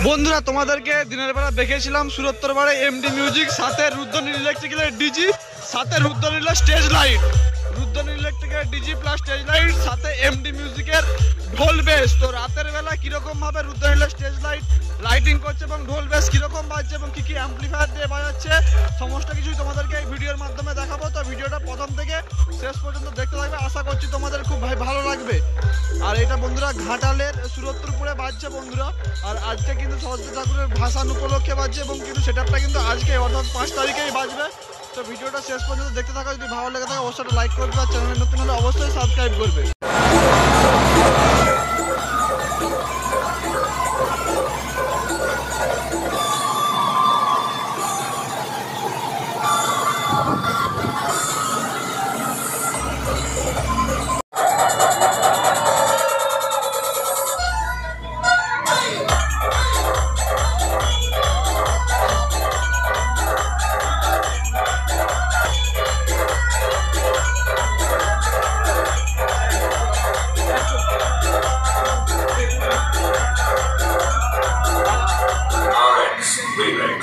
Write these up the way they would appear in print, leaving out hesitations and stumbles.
বন্ধুরা তোমাদেরকে দিনের বেলা দেখেছিলাম সুরত্তর বারে এমডি মিউজিক, সাথে রুদ্রনীল ইলেকট্রিক্যালের ডিজি, সাথে রুদ্রনীলের স্টেজ লাইট, রুদ্রনীল ইলেকট্রিক্যালের ডিজি প্লাস স্টেজ লাইট, সাথে এমডি মিউজিকের ঢোল বেস। তো রাতের বেলা কিরকম ভাবে রুদ্রনীলের স্টেজ লাইট লাইটিং করছে এবং ঢোল বেস কিরকম বাজছে এবং কি কি অ্যাম্পলিফায়ার দিয়ে বাজাচ্ছে সমস্ত কিছুই তোমাদেরকে এই ভিডিওর মাধ্যমে দেখাবো। তো ভিডিওটা প্রথম থেকে শেষ পর্যন্ত দেখতে থাকবে, আশা করছি তোমাদের খুব ভালো লাগবে। আর এটা বন্ধুরা ঘাটালের সুরত্তরপুরে বাজছে বন্ধুরা। আর আজকে কিন্তু সরস্বতী ঠাকুরের ভাসান উপলক্ষে বাজছে এবং কিন্তু সেটআপটা কিন্তু আজকে অর্থাৎ 5 তারিখেই বাজবে। তো ভিডিওটা শেষ পর্যন্ত দেখতে থাকো, যদি ভালো লেগে থাকে অবশ্যই লাইক করবে আর চ্যানেলে নতুন হলে অবশ্যই সাবস্ক্রাইব করবে। Remix.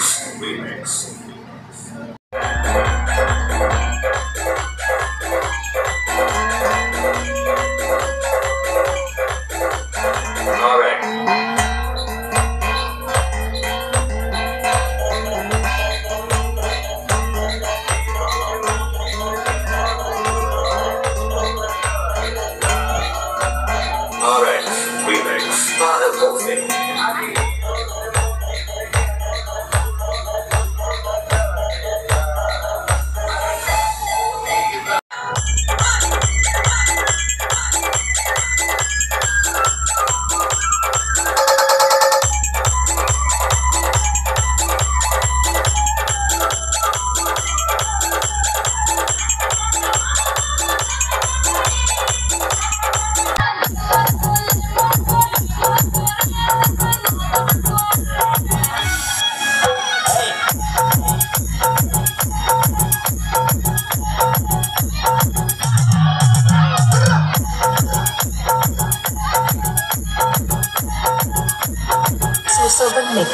Silver Mix.